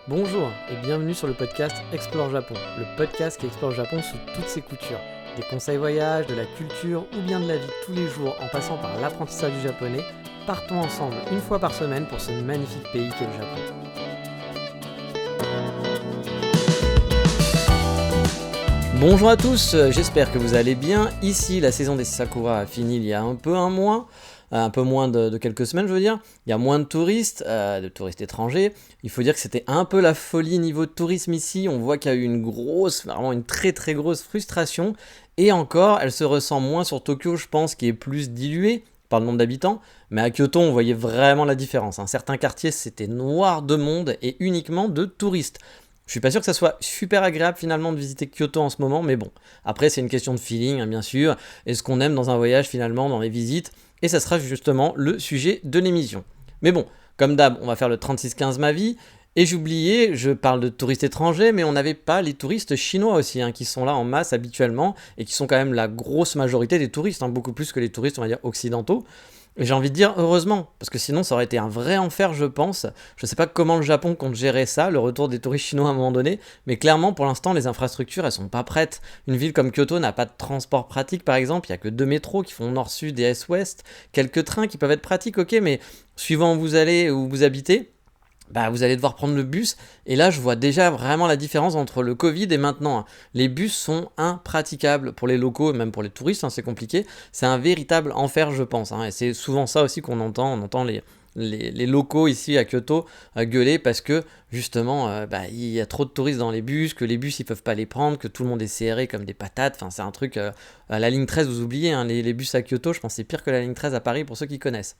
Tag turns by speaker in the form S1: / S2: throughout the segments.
S1: Bonjour et bienvenue sur le podcast Explore Japon, le podcast qui explore le Japon sous toutes ses coutures. Des conseils voyage, de la culture ou bien de la vie de tous les jours en passant par l'apprentissage du japonais, partons ensemble une fois par semaine pour ce magnifique pays qu'est le Japon. Bonjour à tous, j'espère que vous allez bien. Ici, la saison des Sakura a fini il y a un peu moins de quelques semaines, je veux dire. Il y a moins de touristes étrangers. Il faut dire que c'était un peu la folie niveau tourisme ici. On voit qu'il y a eu vraiment une très très grosse frustration. Et encore, elle se ressent moins sur Tokyo, je pense, qui est plus dilué par le nombre d'habitants. Mais à Kyoto, on voyait vraiment la différence. Certains quartiers, c'était noir de monde et uniquement de touristes. Je suis pas sûr que ça soit super agréable finalement de visiter Kyoto en ce moment, mais bon. Après, c'est une question de feeling, bien sûr. Et ce qu'on aime dans un voyage finalement, dans les visites. Et ça sera justement le sujet de l'émission. Mais bon, comme d'hab, on va faire le 36-15 ma vie. Et j'oubliais, je parle de touristes étrangers, mais on n'avait pas les touristes chinois aussi, qui sont là en masse habituellement, et qui sont quand même la grosse majorité des touristes, beaucoup plus que les touristes, on va dire, occidentaux. Et j'ai envie de dire heureusement, parce que sinon ça aurait été un vrai enfer, je pense. Je sais pas comment le Japon compte gérer ça, le retour des touristes chinois à un moment donné, mais clairement pour l'instant les infrastructures elles sont pas prêtes. Une ville comme Kyoto n'a pas de transport pratique par exemple, il y a que 2 métros qui font nord-sud et est-ouest, quelques trains qui peuvent être pratiques, ok, mais suivant où vous allez, où vous habitez, vous allez devoir prendre le bus, et là je vois déjà vraiment la différence entre le Covid et maintenant. Les bus sont impraticables pour les locaux, et même pour les touristes, c'est compliqué. C'est un véritable enfer, je pense, et c'est souvent ça aussi qu'on entend. On entend les locaux ici à Kyoto gueuler parce que justement il y a trop de touristes dans les bus, que les bus ils peuvent pas les prendre, que tout le monde est serré comme des patates. Enfin, c'est un truc, la ligne 13 vous oubliez, les bus à Kyoto, je pense que c'est pire que la ligne 13 à Paris pour ceux qui connaissent.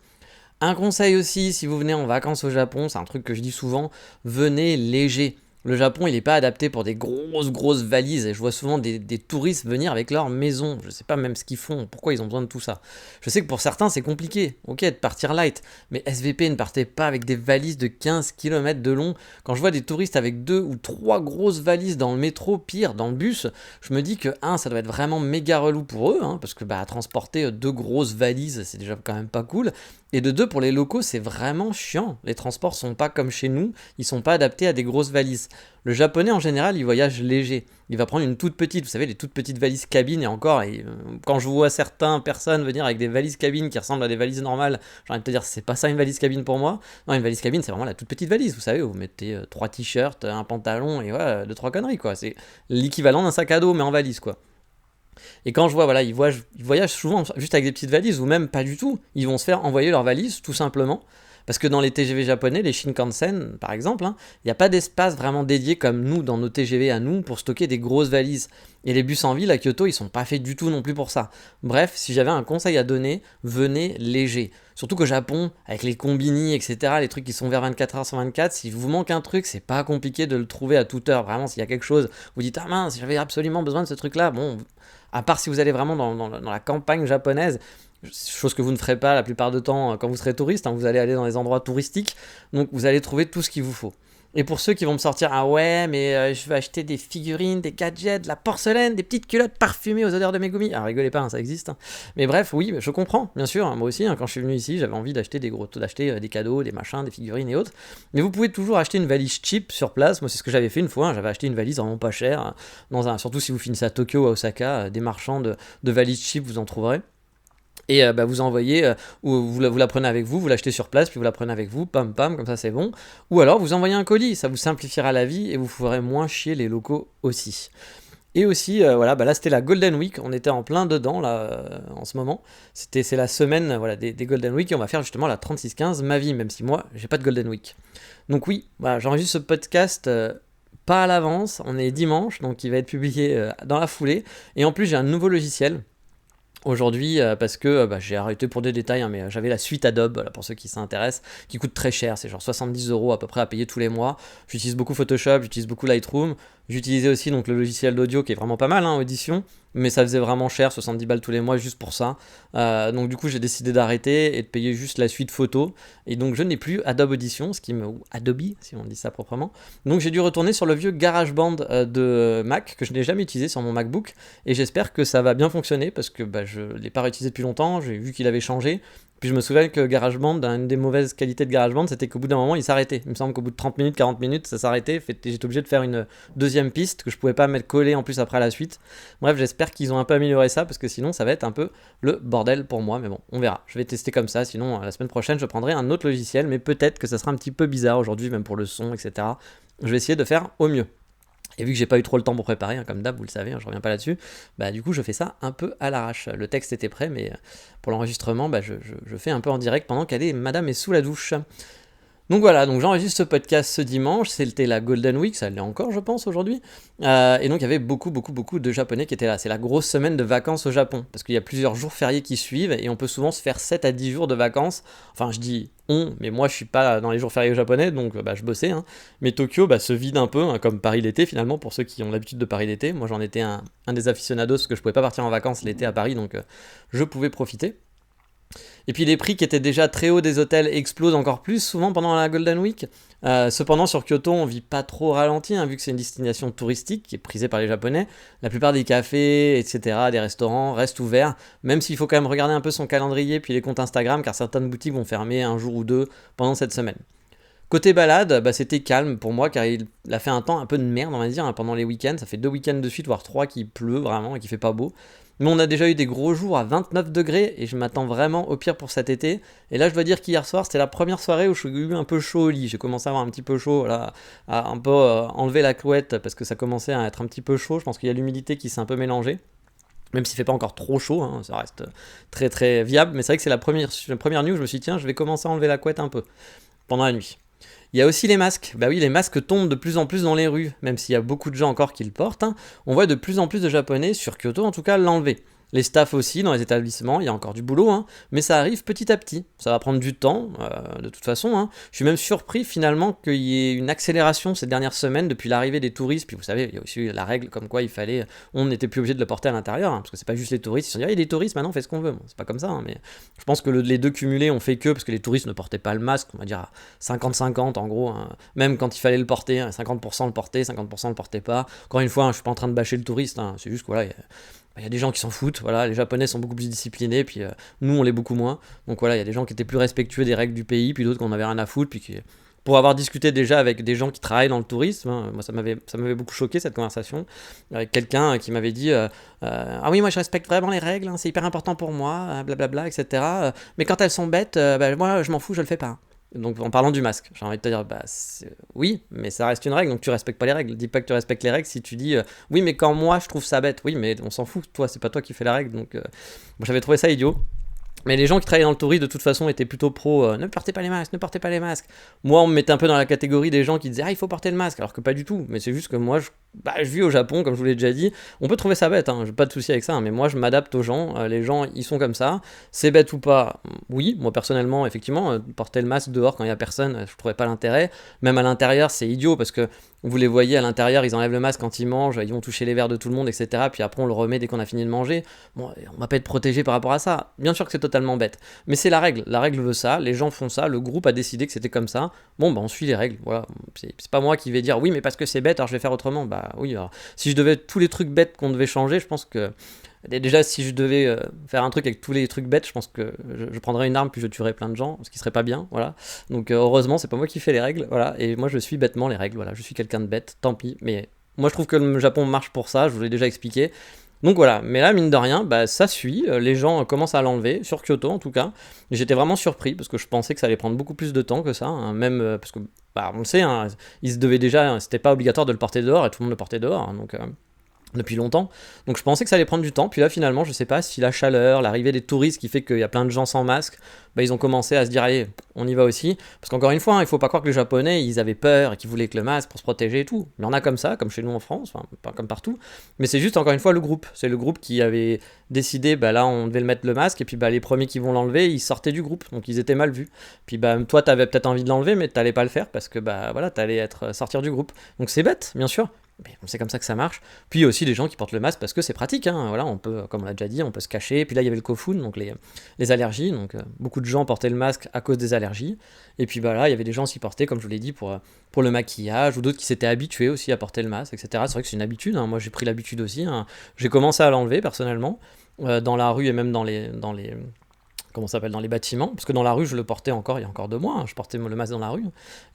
S1: Un conseil aussi, si vous venez en vacances au Japon, c'est un truc que je dis souvent, venez léger. Le Japon, il n'est pas adapté pour des grosses valises. Et je vois souvent des touristes venir avec leur maison. Je ne sais pas même ce qu'ils font, pourquoi ils ont besoin de tout ça. Je sais que pour certains, c'est compliqué, ok, de partir light. Mais SVP ne partez pas avec des valises de 15 km de long. Quand je vois des touristes avec 2 ou 3 grosses valises dans le métro, pire, dans le bus, je me dis que, ça doit être vraiment méga relou pour eux, parce que transporter 2 grosses valises, c'est déjà quand même pas cool. Et de 2, pour les locaux, c'est vraiment chiant. Les transports sont pas comme chez nous, ils sont pas adaptés à des grosses valises. Le japonais, en général, il voyage léger. Il va prendre une toute petite, vous savez, les toutes petites valises cabines, et encore, quand je vois certaines personnes venir avec des valises cabines qui ressemblent à des valises normales, j'ai envie de te dire, c'est pas ça une valise cabine pour moi. Non, une valise cabine, c'est vraiment la toute petite valise, vous savez, où vous mettez 3 t-shirts, un pantalon, et voilà, 2-3 conneries, quoi. C'est l'équivalent d'un sac à dos, mais en valise, quoi. Et quand je vois, ils voyagent souvent juste avec des petites valises, ou même pas du tout. Ils vont se faire envoyer leurs valises, tout simplement. Parce que dans les TGV japonais, les Shinkansen, par exemple, il n'y a pas d'espace vraiment dédié comme nous, dans nos TGV à nous, pour stocker des grosses valises. Et les bus en ville à Kyoto, ils sont pas faits du tout non plus pour ça. Bref, si j'avais un conseil à donner, venez léger. Surtout qu'au Japon, avec les combini, etc., les trucs qui sont vers 24h sur 24, si vous manque un truc, c'est pas compliqué de le trouver à toute heure. Vraiment, s'il y a quelque chose, vous dites, ah mince, j'avais absolument besoin de ce truc-là. Bon, à part si vous allez vraiment dans la campagne japonaise, chose que vous ne ferez pas la plupart du temps quand vous serez touriste, vous allez aller dans les endroits touristiques, donc vous allez trouver tout ce qu'il vous faut. Et pour ceux qui vont me sortir, ah ouais, mais je veux acheter des figurines, des gadgets, de la porcelaine, des petites culottes parfumées aux odeurs de Megumi. Ah, rigolez pas, ça existe. Mais bref, oui, je comprends, bien sûr. Moi aussi, quand je suis venu ici, j'avais envie d'acheter des cadeaux, des machins, des figurines et autres. Mais vous pouvez toujours acheter une valise cheap sur place. Moi, c'est ce que j'avais fait une fois. J'avais acheté une valise vraiment pas chère. Surtout si vous finissez à Tokyo ou à Osaka, des marchands de valises cheap, vous en trouverez. Et vous envoyez, ou vous la prenez avec vous, vous l'achetez sur place, puis vous la prenez avec vous, pam, comme ça c'est bon. Ou alors vous envoyez un colis, ça vous simplifiera la vie et vous ferez moins chier les locaux aussi. Et aussi, là c'était la Golden Week, on était en plein dedans là en ce moment. C'est la semaine des Golden Week et on va faire justement la 36-15 ma vie, même si moi j'ai pas de Golden Week. Donc oui, j'enregistre ce podcast pas à l'avance, on est dimanche, donc il va être publié dans la foulée. Et en plus j'ai un nouveau logiciel aujourd'hui parce que j'ai arrêté pour des détails, mais j'avais la suite Adobe, pour ceux qui s'intéressent, qui coûte très cher, c'est genre 70€ à peu près à payer tous les mois. J'utilise beaucoup Photoshop, j'utilise beaucoup Lightroom, j'utilisais aussi donc le logiciel d'audio qui est vraiment pas mal, Audition, mais ça faisait vraiment cher, 70 balles tous les mois juste pour ça. Donc du coup j'ai décidé d'arrêter et de payer juste la suite photo, et donc je n'ai plus Adobe Audition, ou Adobe si on dit ça proprement. Donc j'ai dû retourner sur le vieux GarageBand de Mac que je n'ai jamais utilisé sur mon MacBook, et j'espère que ça va bien fonctionner parce que je l'ai pas réutilisé depuis longtemps, j'ai vu qu'il avait changé. Puis je me souviens que GarageBand, une des mauvaises qualités de GarageBand, c'était qu'au bout d'un moment, il s'arrêtait. Il me semble qu'au bout de 30 minutes, 40 minutes, ça s'arrêtait. J'étais obligé de faire une deuxième piste que je pouvais pas mettre collée en plus après à la suite. Bref, j'espère qu'ils ont un peu amélioré ça parce que sinon, ça va être un peu le bordel pour moi. Mais bon, on verra. Je vais tester comme ça. Sinon, la semaine prochaine, je prendrai un autre logiciel. Mais peut-être que ça sera un petit peu bizarre aujourd'hui, même pour le son, etc. Je vais essayer de faire au mieux. Et vu que j'ai pas eu trop le temps pour préparer, comme d'hab, vous le savez, je reviens pas là-dessus, du coup je fais ça un peu à l'arrache. Le texte était prêt, mais pour l'enregistrement, je fais un peu en direct pendant madame est sous la douche. Donc voilà, donc j'enregistre ce podcast ce dimanche, c'était la Golden Week, ça l'est encore je pense aujourd'hui, et donc il y avait beaucoup de Japonais qui étaient là, c'est la grosse semaine de vacances au Japon, parce qu'il y a plusieurs jours fériés qui suivent, et on peut souvent se faire 7 à 10 jours de vacances, enfin je dis mais moi je suis pas dans les jours fériés japonais, donc je bossais, mais Tokyo se vide un peu, comme Paris l'été finalement, pour ceux qui ont l'habitude de Paris l'été, moi j'en étais un des aficionados, parce que je pouvais pas partir en vacances l'été à Paris, donc je pouvais profiter. Et puis les prix qui étaient déjà très hauts des hôtels explosent encore plus souvent pendant la Golden Week. Cependant sur Kyoto on vit pas trop au ralenti, vu que c'est une destination touristique qui est prisée par les Japonais. La plupart des cafés, etc., des restaurants restent ouverts, même s'il faut quand même regarder un peu son calendrier puis les comptes Instagram, car certaines boutiques vont fermer un jour ou deux pendant cette semaine. Côté balade, c'était calme pour moi car il a fait un temps un peu de merde on va dire pendant les week-ends, ça fait 2 week-ends de suite voire 3 qui pleut vraiment et qui fait pas beau. Mais on a déjà eu des gros jours à 29 degrés et je m'attends vraiment au pire pour cet été. Et là je dois dire qu'hier soir c'était la première soirée où je suis eu un peu chaud au lit, j'ai commencé à avoir un petit peu chaud, à un peu enlever la couette parce que ça commençait à être un petit peu chaud, je pense qu'il y a l'humidité qui s'est un peu mélangée. Même s'il fait pas encore trop chaud, ça reste très très viable, mais c'est vrai que c'est la première nuit où je me suis dit tiens je vais commencer à enlever la couette un peu pendant la nuit. Il y a aussi les masques. Oui, les masques tombent de plus en plus dans les rues, même s'il y a beaucoup de gens encore qui le portent. On voit de plus en plus de Japonais, sur Kyoto en tout cas, l'enlever. Les staffs aussi, dans les établissements, il y a encore du boulot, mais ça arrive petit à petit. Ça va prendre du temps, de toute façon. Je suis même surpris finalement qu'il y ait une accélération ces dernières semaines depuis l'arrivée des touristes. Puis vous savez, il y a aussi la règle comme quoi on n'était plus obligé de le porter à l'intérieur, parce que c'est pas juste les touristes. Ils se sont dit, il y a des touristes, maintenant on fait ce qu'on veut. Bon, c'est pas comme ça, mais je pense que les deux cumulés ont fait parce que les touristes ne portaient pas le masque, on va dire à 50-50 en gros. Même quand il fallait le porter, 50% le portaient, 50% le portaient pas. Encore une fois, je suis pas en train de bâcher le touriste, c'est juste que voilà. Il y a des gens qui s'en foutent, les Japonais sont beaucoup plus disciplinés, puis nous on l'est beaucoup moins. Donc voilà, il y a des gens qui étaient plus respectueux des règles du pays, puis d'autres qu'on avait rien à foutre, pour avoir discuté déjà avec des gens qui travaillent dans le tourisme, moi ça m'avait beaucoup choqué cette conversation, avec quelqu'un qui m'avait dit ah oui moi je respecte vraiment les règles, c'est hyper important pour moi, blablabla, etc. Mais quand elles sont bêtes, moi je m'en fous, je le fais pas. Donc en parlant du masque, j'ai envie de te dire, oui, mais ça reste une règle, donc tu respectes pas les règles. Dis pas que tu respectes les règles si tu dis, oui, mais quand moi je trouve ça bête, oui, mais on s'en fout, toi, c'est pas toi qui fais la règle, donc j'avais trouvé ça idiot. Mais les gens qui travaillaient dans le tourisme, de toute façon, étaient plutôt pro ne portez pas les masques, ne portez pas les masques. Moi, on me mettait un peu dans la catégorie des gens qui disaient il faut porter le masque, alors que pas du tout. Mais c'est juste que moi, je vis au Japon, comme je vous l'ai déjà dit. On peut trouver ça bête, j'ai pas de souci avec ça, mais moi, je m'adapte aux gens. Les gens, ils sont comme ça. C'est bête ou pas, oui. Moi, personnellement, effectivement, porter le masque dehors quand il y a personne, je trouvais pas l'intérêt. Même à l'intérieur, c'est idiot parce que vous les voyez à l'intérieur, ils enlèvent le masque quand ils mangent, ils vont toucher les verres de tout le monde, etc. Puis après, on le remet dès qu'on a fini de manger. Bon, on va pas être protégé par rapport à ça. Bien sûr que c'est totalement bête. Mais c'est la règle veut ça, les gens font ça, le groupe a décidé que c'était comme ça. Bon, on suit les règles, voilà. C'est pas moi qui vais dire oui, mais parce que c'est bête, alors je vais faire autrement. Oui, alors si je devais tous les trucs bêtes qu'on devait changer, je pense que. Déjà, si je devais faire un truc avec tous les trucs bêtes, je pense que je prendrais une arme puis je tuerais plein de gens, ce qui serait pas bien, voilà. Donc heureusement, c'est pas moi qui fais les règles, voilà. Et moi, je suis bêtement les règles, voilà. Je suis quelqu'un de bête, tant pis. Mais moi, je trouve que le Japon marche pour ça, je vous l'ai déjà expliqué. Donc voilà, mais là, mine de rien, ça suit, les gens commencent à l'enlever, sur Kyoto en tout cas. J'étais vraiment surpris, parce que je pensais que ça allait prendre beaucoup plus de temps que ça, même parce que, on le sait, il se devait déjà, c'était pas obligatoire de le porter dehors, et tout le monde le portait dehors, donc depuis longtemps, donc je pensais que ça allait prendre du temps, puis là finalement je sais pas si la chaleur, l'arrivée des touristes qui fait qu'il y a plein de gens sans masque, ils ont commencé à se dire allez on y va aussi, parce qu'encore une fois il faut pas croire que les Japonais ils avaient peur et qu'ils voulaient que le masque pour se protéger et tout, il y en a comme ça, comme chez nous en France, enfin pas comme partout, mais c'est juste encore une fois le groupe, c'est le groupe qui avait décidé là on devait le mettre le masque, et puis les premiers qui vont l'enlever ils sortaient du groupe, donc ils étaient mal vus, puis toi t'avais peut-être envie de l'enlever mais t'allais pas le faire parce que t'allais sortir du groupe, donc c'est bête bien sûr. Mais c'est comme ça que ça marche. Puis il y a aussi des gens qui portent le masque parce que c'est pratique, voilà, on peut, comme on l'a déjà dit, on peut se cacher. Puis là il y avait le kofun, donc les allergies, donc beaucoup de gens portaient le masque à cause des allergies. Et puis là il y avait des gens qui portaient, comme je vous l'ai dit, pour le maquillage, ou d'autres qui s'étaient habitués aussi à porter le masque, etc. C'est vrai que c'est une habitude, moi j'ai pris l'habitude aussi, j'ai commencé à l'enlever personnellement, dans la rue et même dans les comment ça s'appelle, dans les bâtiments, parce que dans la rue, je le portais encore il y a encore 2 mois, hein, je portais le masque dans la rue.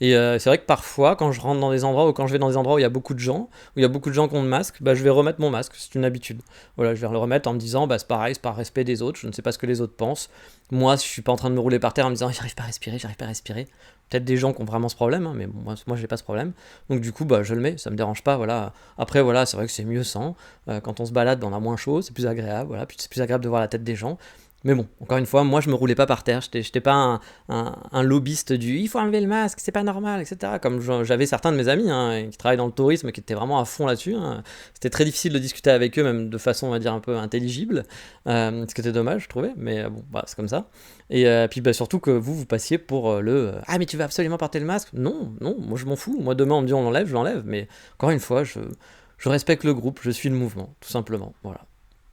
S1: Et c'est vrai que parfois, quand je rentre dans des endroits ou quand je vais dans des endroits où il y a beaucoup de gens, où il y a beaucoup de gens qui ont le masque, bah, je vais remettre mon masque, c'est une habitude. Voilà, je vais le remettre en me disant, bah, c'est pareil, c'est par respect des autres, je ne sais pas ce que les autres pensent. Moi, je suis pas en train de me rouler par terre en me disant, j'arrive pas à respirer, j'arrive pas à respirer. Peut-être des gens qui ont vraiment ce problème, hein, mais bon, moi j'ai pas ce problème. Donc du coup, bah, je le mets, ça me dérange pas, voilà. Après, voilà, c'est vrai que c'est mieux sans. Quand on se balade, bah, on a moins chaud, c'est plus agréable, voilà. Puis c'est plus agréable de voir la tête des gens. Mais bon, encore une fois, moi je me roulais pas par terre, j'étais pas un lobbyiste du il faut enlever le masque, c'est pas normal, etc. Comme j'avais certains de mes amis qui travaillent dans le tourisme, qui étaient vraiment à fond là-dessus. Hein. C'était très difficile de discuter avec eux, même de façon, on va dire, un peu intelligible, ce qui était dommage, je trouvais, mais bon, bah, c'est comme ça. Et puis bah, surtout que vous passiez pour ah, mais tu vas absolument porter le masque. Non, non, moi je m'en fous. Moi demain on me dit on l'enlève, je l'enlève, mais encore une fois, je respecte le groupe, je suis le mouvement, tout simplement. Voilà,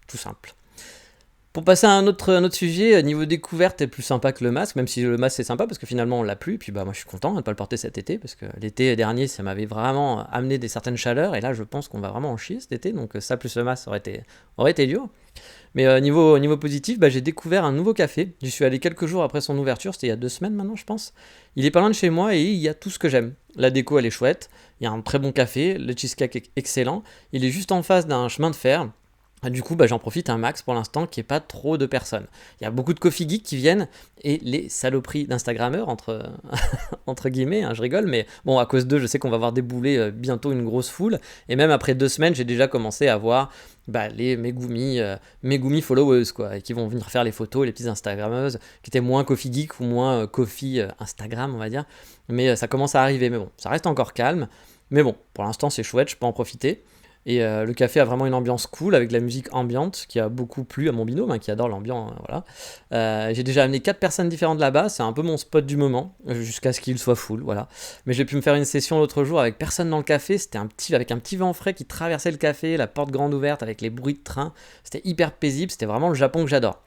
S1: tout simple. Pour passer à un autre sujet, niveau découverte est plus sympa que le masque, même si le masque c'est sympa parce que finalement on l'a plus, et puis bah moi je suis content de ne pas le porter cet été, parce que l'été dernier ça m'avait vraiment amené des certaines chaleurs, et là je pense qu'on va vraiment en chier cet été, donc ça plus le masque aurait été dur. Mais niveau positif, bah, j'ai découvert un nouveau café, j'y suis allé quelques jours après son ouverture, c'était il y a 2 semaines maintenant je pense. Il est pas loin de chez moi et il y a tout ce que j'aime. La déco elle est chouette, il y a un très bon café, le cheesecake est excellent, il est juste en face d'un chemin de fer. Du coup, bah, j'en profite un max pour l'instant, qu'il n'y ait pas trop de personnes. Il y a beaucoup de coffee geeks qui viennent, et les saloperies d'Instagrammeurs, entre guillemets, hein, je rigole, mais bon, à cause d'eux, je sais qu'on va voir débouler bientôt une grosse foule, et même après 2 semaines, j'ai déjà commencé à voir bah, les Megumi followers, quoi, et qui vont venir faire les photos, les petites Instagrammeuses, qui étaient moins coffee geek ou moins coffee Instagram, on va dire, mais ça commence à arriver, mais bon, ça reste encore calme, mais bon, pour l'instant, c'est chouette, je peux en profiter. Et le café a vraiment une ambiance cool avec de la musique ambiante qui a beaucoup plu à mon binôme, qui adore l'ambiance. Voilà. J'ai déjà amené 4 personnes différentes là-bas, c'est un peu mon spot du moment, jusqu'à ce qu'il soit full. Voilà. Mais j'ai pu me faire une session l'autre jour avec personne dans le café, c'était avec un petit vent frais qui traversait le café, la porte grande ouverte avec les bruits de train. C'était hyper paisible, c'était vraiment le Japon que j'adore.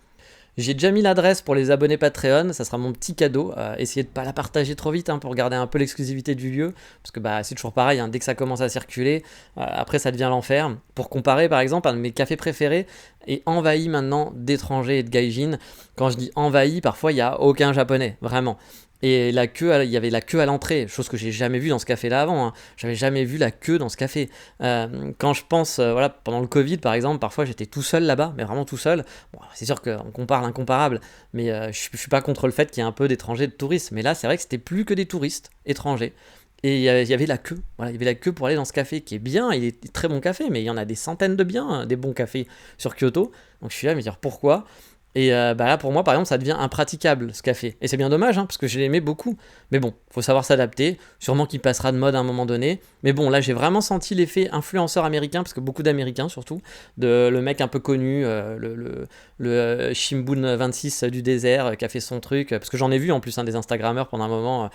S1: J'ai déjà mis l'adresse pour les abonnés Patreon, ça sera mon petit cadeau. Essayez de ne pas la partager trop vite pour garder un peu l'exclusivité du lieu, parce que bah, c'est toujours pareil, dès que ça commence à circuler, après ça devient l'enfer. Pour comparer, par exemple, un de mes cafés préférés est envahi maintenant d'étrangers et de gaijin. Quand je dis envahi, parfois il n'y a aucun japonais, vraiment. Et il y avait la queue à l'entrée, chose que j'ai jamais vue dans ce café-là avant. J'avais jamais vu la queue dans ce café. Quand je pense, voilà, pendant le Covid par exemple, parfois j'étais tout seul là-bas, mais vraiment tout seul. Bon, c'est sûr qu'on compare l'incomparable, mais je suis pas contre le fait qu'il y ait un peu d'étrangers, de touristes. Mais là, c'est vrai que c'était plus que des touristes étrangers. Et il y avait la queue, voilà, il y avait la queue pour aller dans ce café qui est bien, il est très bon café, mais il y en a des centaines de biens, des bons cafés sur Kyoto. Donc je suis là à me dire pourquoi. Et bah là, pour moi, par exemple, ça devient impraticable ce café. Et c'est bien dommage, parce que je l'aimais beaucoup. Mais bon, faut savoir s'adapter. Sûrement qu'il passera de mode à un moment donné. Mais bon, là, j'ai vraiment senti l'effet influenceur américain, parce que beaucoup d'Américains surtout, de le mec un peu connu, le Shimbun 26 du désert, qui a fait son truc. Parce que j'en ai vu en plus des Instagrammeurs pendant un moment.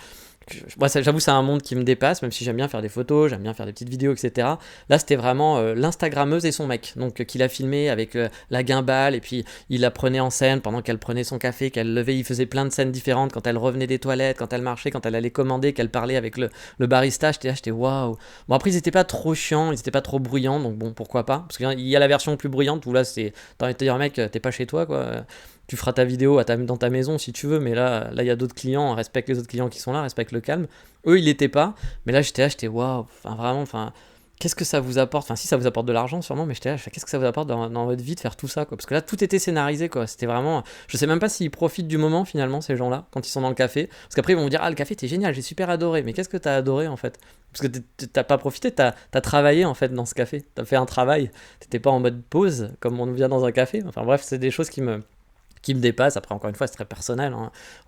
S1: Moi, j'avoue, c'est un monde qui me dépasse, même si j'aime bien faire des photos, j'aime bien faire des petites vidéos, etc. Là, c'était vraiment l'Instagrammeuse et son mec, donc qui l'a filmé avec la gimbal, et puis il la prenait en scène pendant qu'elle prenait son café, qu'elle levait, il faisait plein de scènes différentes, quand elle revenait des toilettes, quand elle marchait, quand elle allait commander, qu'elle parlait avec le barista, j'étais waouh. Bon, après, ils étaient pas trop chiants, ils étaient pas trop bruyants, donc bon, pourquoi pas, parce qu'il y a la version plus bruyante, où là, t'as envie de te dire, mec, t'es pas chez toi, quoi. Tu feras ta vidéo dans ta maison si tu veux, mais là il y a d'autres clients, respecte les autres clients qui sont là, respecte le calme. Eux ils l'étaient pas, mais là j'étais waouh, vraiment, qu'est-ce que ça vous apporte, si ça vous apporte de l'argent sûrement, mais j'étais là, qu'est-ce que ça vous apporte dans votre vie de faire tout ça, quoi, parce que là tout était scénarisé, quoi. C'était vraiment, je sais même pas s'ils profitent du moment finalement ces gens-là quand ils sont dans le café, parce qu'après ils vont me dire ah le café t'es génial, j'ai super adoré, mais qu'est-ce que t'as adoré en fait, parce que t'as pas profité, t'as travaillé en fait dans ce café, t'as fait un travail, t'étais pas en mode pause comme on vient dans un café, bref, c'est des choses qui me dépasse. Après, encore une fois, c'est très personnel.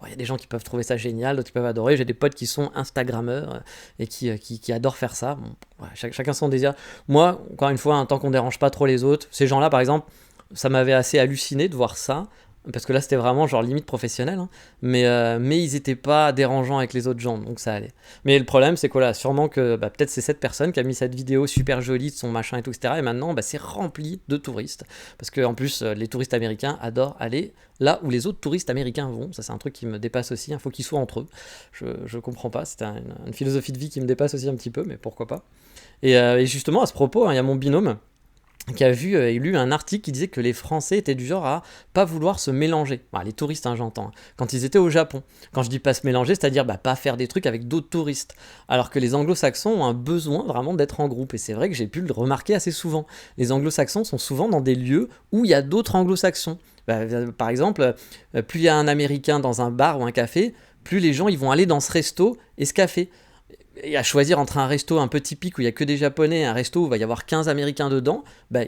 S1: Il y a des gens qui peuvent trouver ça génial, d'autres qui peuvent adorer. J'ai des potes qui sont Instagrammeurs et qui adorent faire ça. Bon, voilà, chacun son désir. Moi, encore une fois, tant qu'on dérange pas trop les autres, ces gens-là, par exemple, ça m'avait assez halluciné de voir ça. Parce que là, c'était vraiment genre limite professionnel. Mais ils étaient pas dérangeants avec les autres gens, donc ça allait. Mais le problème, c'est que là, sûrement que peut-être c'est cette personne qui a mis cette vidéo super jolie de son machin et tout, etc. Et maintenant, c'est rempli de touristes. Parce qu'en plus, les touristes américains adorent aller là où les autres touristes américains vont. Ça, c'est un truc qui me dépasse aussi. Il faut qu'ils soient entre eux. Je comprends pas. C'est une philosophie de vie qui me dépasse aussi un petit peu, mais pourquoi pas. Et justement, à ce propos, il y a mon binôme qui a vu et lu un article qui disait que les Français étaient du genre à pas vouloir se mélanger. Bah, les touristes, hein, j'entends. Quand ils étaient au Japon. Quand je dis pas se mélanger, c'est-à-dire pas faire des trucs avec d'autres touristes. Alors que les anglo-saxons ont un besoin vraiment d'être en groupe. Et c'est vrai que j'ai pu le remarquer assez souvent. Les anglo-saxons sont souvent dans des lieux où il y a d'autres anglo-saxons. Par exemple, plus il y a un américain dans un bar ou un café, plus les gens ils vont aller dans ce resto et ce café. Et à choisir entre un resto un peu typique où il n'y a que des japonais et un resto où il va y avoir 15 américains dedans,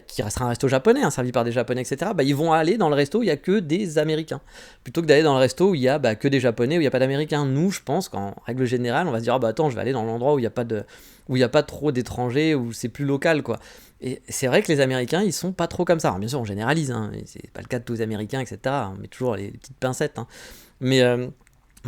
S1: qui restera un resto japonais, hein, servi par des japonais, etc., ils vont aller dans le resto où il n'y a que des américains. Plutôt que d'aller dans le resto où il n'y a que des japonais, où il n'y a pas d'américains. Nous, je pense qu'en règle générale, on va se dire, attends, je vais aller dans l'endroit où il n'y a pas trop d'étrangers, où c'est plus local, quoi. Et c'est vrai que les Américains, ils sont pas trop comme ça. Alors, bien sûr, on généralise, hein, c'est pas le cas de tous les Américains, etc., on met toujours les petites pincettes, hein. Mais...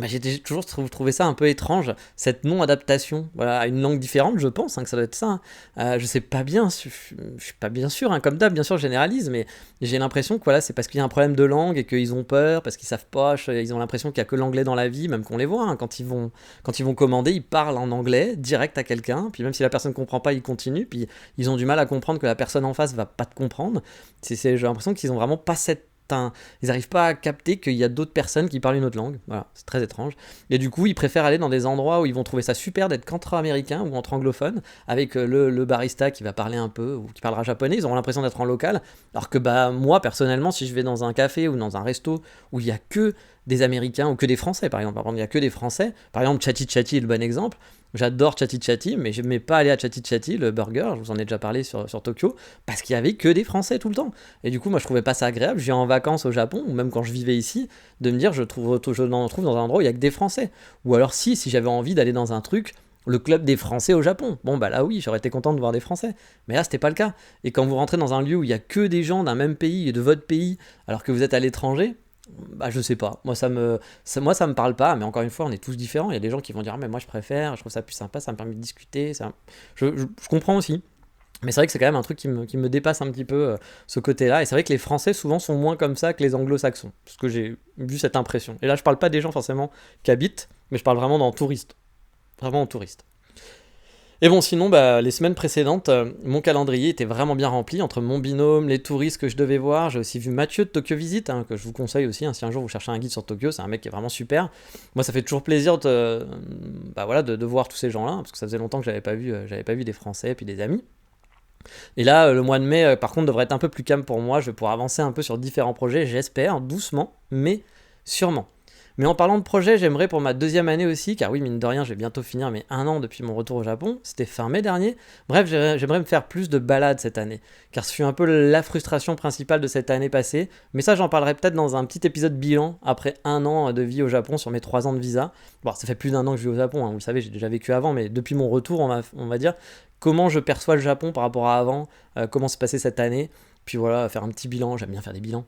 S1: j'ai toujours trouvé ça un peu étrange, cette non-adaptation à une langue différente, je pense que ça doit être ça. Je sais pas bien, je suis pas bien sûr, hein, comme d'hab, bien sûr, je généralise, mais j'ai l'impression que c'est parce qu'il y a un problème de langue et qu'ils ont peur, parce qu'ils savent pas, ils ont l'impression qu'il y a que l'anglais dans la vie, même qu'on les voit, hein, quand ils vont commander, ils parlent en anglais direct à quelqu'un, puis même si la personne comprend pas, ils continuent, puis ils ont du mal à comprendre que la personne en face va pas te comprendre. J'ai l'impression qu'ils ont vraiment pas ils n'arrivent pas à capter qu'il y a d'autres personnes qui parlent une autre langue. Voilà, c'est très étrange. Et du coup, ils préfèrent aller dans des endroits où ils vont trouver ça super d'être qu'entre américains ou entre anglophones, avec le barista qui va parler un peu ou qui parlera japonais. Ils auront l'impression d'être en local. Alors que moi, personnellement, si je vais dans un café ou dans un resto où il n'y a que des Américains ou que des Français, par exemple, il n'y a que des Français. Par exemple, Chatty Chatty est le bon exemple. J'adore Chatty Chatty, mais je n'aimais pas aller à Chatty Chatty, le burger, je vous en ai déjà parlé sur Tokyo, parce qu'il y avait que des Français tout le temps. Et du coup, moi, je trouvais pas ça agréable. Je viens en vacances au Japon, ou même quand je vivais ici, de me dire, je n'en trouve dans un endroit où il y a que des Français. Ou alors si j'avais envie d'aller dans un truc, le club des Français au Japon. Bon, là oui, j'aurais été content de voir des Français. Mais là, c'était pas le cas. Et quand vous rentrez dans un lieu où il y a que des gens d'un même pays et de votre pays, alors que vous êtes à l'étranger, je sais pas, moi ça me parle pas, mais encore une fois on est tous différents, il y a des gens qui vont dire mais moi je préfère, je trouve ça plus sympa, ça me permet de discuter, je comprends aussi, mais c'est vrai que c'est quand même un truc qui me dépasse un petit peu, ce côté-là, et c'est vrai que les Français souvent sont moins comme ça que les Anglo-Saxons, parce que j'ai vu cette impression, et là je parle pas des gens forcément qui habitent, mais je parle vraiment en touriste. Et bon, sinon, les semaines précédentes, mon calendrier était vraiment bien rempli entre mon binôme, les touristes que je devais voir. J'ai aussi vu Mathieu de Tokyo Visit, hein, que je vous conseille aussi, hein, si un jour vous cherchez un guide sur Tokyo, c'est un mec qui est vraiment super. Moi, ça fait toujours plaisir de voir tous ces gens-là, parce que ça faisait longtemps que j'avais pas vu des Français puis des amis. Et là, le mois de mai, par contre, devrait être un peu plus calme pour moi. Je vais pouvoir avancer un peu sur différents projets, j'espère, doucement, mais sûrement. Mais en parlant de projet, j'aimerais pour ma deuxième année aussi, car oui, mine de rien, je vais bientôt finir mes 1 an depuis mon retour au Japon, c'était fin mai dernier. Bref, j'aimerais me faire plus de balades cette année, car je suis un peu la frustration principale de cette année passée, mais ça j'en parlerai peut-être dans un petit épisode bilan, après 1 an de vie au Japon sur mes 3 ans de visa. Bon, ça fait plus d'1 an que je vis au Japon, hein, vous le savez, j'ai déjà vécu avant, mais depuis mon retour, on va dire, comment je perçois le Japon par rapport à avant, comment s'est passé cette année, puis voilà, faire un petit bilan, j'aime bien faire des bilans.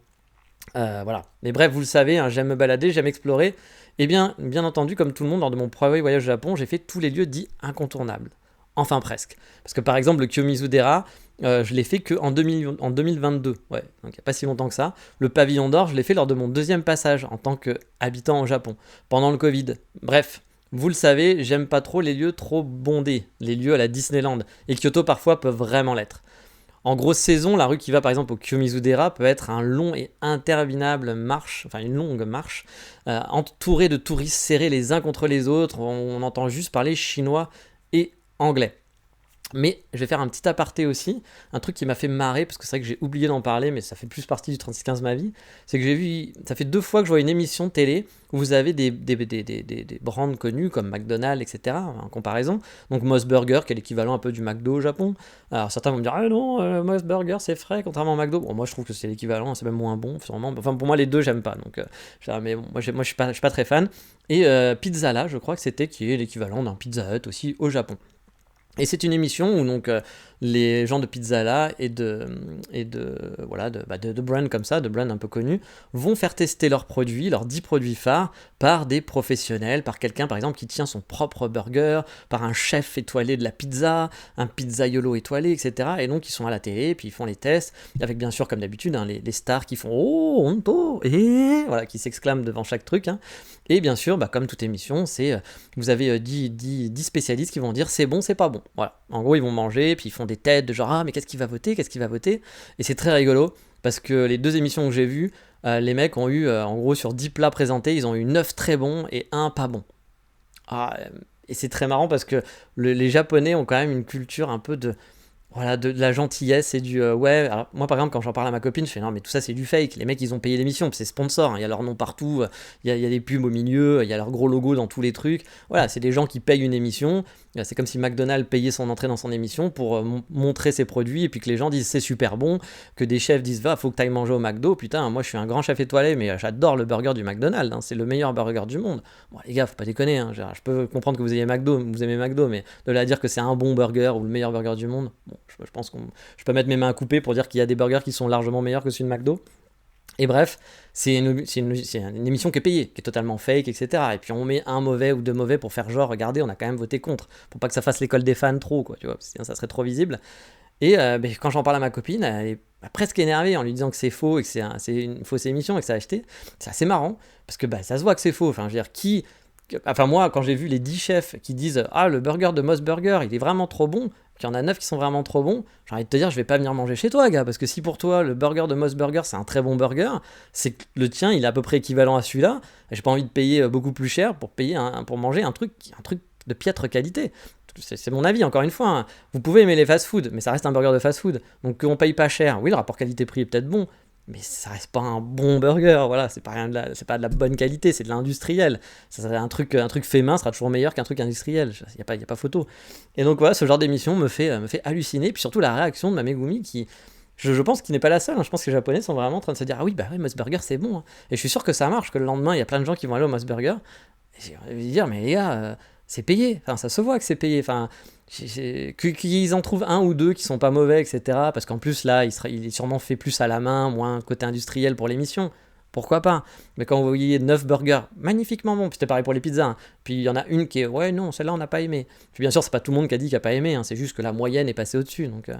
S1: Voilà. Mais bref, vous le savez, hein, j'aime me balader, j'aime explorer. Et bien entendu, comme tout le monde, lors de mon premier voyage au Japon, j'ai fait tous les lieux dits incontournables. Enfin presque. Parce que par exemple, le Kiyomizu-dera, je l'ai fait qu'en 2022. Ouais, donc il n'y a pas si longtemps que ça. Le pavillon d'or, je l'ai fait lors de mon deuxième passage en tant qu'habitant au Japon, pendant le Covid. Bref. Vous le savez, j'aime pas trop les lieux trop bondés, les lieux à la Disneyland. Et Kyoto parfois peuvent vraiment l'être. En grosse saison, la rue qui va par exemple au Kiyomizu-dera peut être un long et interminable marche, enfin une longue marche, entourée de touristes serrés les uns contre les autres, on entend juste parler chinois et anglais. Mais je vais faire un petit aparté aussi, un truc qui m'a fait marrer, parce que c'est vrai que j'ai oublié d'en parler, mais ça fait plus partie du 3615 ma vie, c'est que j'ai vu, ça fait 2 fois que je vois une émission de télé où vous avez des brands connus comme McDonald's, etc. en comparaison. Donc Moss Burger, qui est l'équivalent un peu du McDo au Japon. Alors certains vont me dire, ah non, Moss Burger c'est frais, contrairement au McDo. Bon, moi je trouve que c'est l'équivalent, c'est même moins bon, sûrement. Enfin pour moi les deux j'aime pas, donc mais bon, moi je suis pas très fan. Et Pizzala, je crois que c'était, qui est l'équivalent d'un Pizza Hut aussi au Japon. Et c'est une émission où donc les gens de Pizzala et de brands comme ça, de brands un peu connus, vont faire tester leurs produits, leurs 10 produits phares, par des professionnels, par quelqu'un par exemple qui tient son propre burger, par un chef étoilé de la pizza, un pizzaiolo étoilé, etc. Et donc ils sont à la télé, puis ils font les tests, avec bien sûr comme d'habitude les stars qui font oh, honto, et voilà, qui s'exclament devant chaque truc. Hein. Et bien sûr, comme toute émission, vous avez 10 spécialistes qui vont dire c'est bon, c'est pas bon. Voilà. En gros, ils vont manger, puis ils font des têtes de genre ah mais qu'est-ce qu'il va voter, qu'est-ce qu'il va voter. Et c'est très rigolo parce que les 2 émissions que j'ai vues, les mecs ont eu en gros sur 10 plats présentés, ils ont eu 9 très bons et un pas bon. Ah, et c'est très marrant parce que les Japonais ont quand même une culture un peu de voilà, de la gentillesse et du ouais. Alors, moi, par exemple, quand j'en parle à ma copine, je fais non, mais tout ça, c'est du fake. Les mecs, ils ont payé l'émission, puis c'est sponsor. Hein, il y a leur nom partout, il y a des pubs au milieu, il y a leur gros logo dans tous les trucs. Voilà, c'est des gens qui payent une émission. C'est comme si McDonald's payait son entrée dans son émission pour montrer ses produits et puis que les gens disent c'est super bon, que des chefs disent va, faut que t'ailles manger au McDo. Putain, moi, je suis un grand chef étoilé, mais j'adore le burger du McDonald's. Hein, c'est le meilleur burger du monde. Bon, les gars, faut pas déconner. Hein, je peux comprendre que vous ayez McDo, vous aimez McDo, mais de là à dire que c'est un bon burger ou le meilleur burger du monde, bon, je pense qu'on je peux mettre mes mains à couper pour dire qu'il y a des burgers qui sont largement meilleurs que celui de McDo. Et bref, c'est une émission qui est payée, qui est totalement fake, etc. Et puis on met un mauvais ou 2 mauvais pour faire genre, regardez, on a quand même voté contre, pour pas que ça fasse l'école des fans trop, quoi, tu vois, sinon ça serait trop visible. Et quand j'en parle à ma copine, elle est presque énervée en lui disant que c'est faux et que c'est une fausse émission et que ça a acheté. C'est assez marrant, parce que ça se voit que c'est faux. Enfin, je veux dire, Enfin, moi, quand j'ai vu les 10 chefs qui disent ah, le burger de Moss Burger, il est vraiment trop bon, qu'il y en a 9 qui sont vraiment trop bons, j'ai envie de te dire, je vais pas venir manger chez toi, gars, parce que si pour toi, le burger de Moss Burger, c'est un très bon burger, c'est que le tien, il est à peu près équivalent à celui-là, et j'ai pas envie de payer beaucoup plus cher pour manger un truc de piètre qualité. C'est mon avis, encore une fois. Hein. Vous pouvez aimer les fast-food, mais ça reste un burger de fast-food. Donc qu'on paye pas cher, oui, le rapport qualité-prix est peut-être bon, mais ça reste pas un bon burger, voilà, c'est pas de la bonne qualité, c'est de l'industriel. Ça serait un truc fait main sera toujours meilleur qu'un truc industriel, y a pas photo. Et donc voilà, ce genre d'émission me fait halluciner, puis surtout la réaction de ma Megumi qui, je pense qu'il n'est pas la seule, hein. Je pense que les Japonais sont vraiment en train de se dire ah oui, bah oui, Moss Burger c'est bon, hein. Et je suis sûr que ça marche, que le lendemain il y a plein de gens qui vont aller au Moss Burger. Et j'ai envie de dire mais les gars, c'est payé, enfin ça se voit que c'est payé, enfin qu'ils en trouvent un ou deux qui sont pas mauvais, etc. Parce qu'en plus là, il est sûrement fait plus à la main, moins côté industriel pour l'émission. Pourquoi pas? Mais quand vous voyez 9 burgers magnifiquement bons, puis c'était pareil pour les pizzas, hein. Puis il y en a une qui est ouais non, celle-là on n'a pas aimé. Puis bien sûr c'est pas tout le monde qui a dit qu'il a pas aimé, hein. C'est juste que la moyenne est passée au-dessus, donc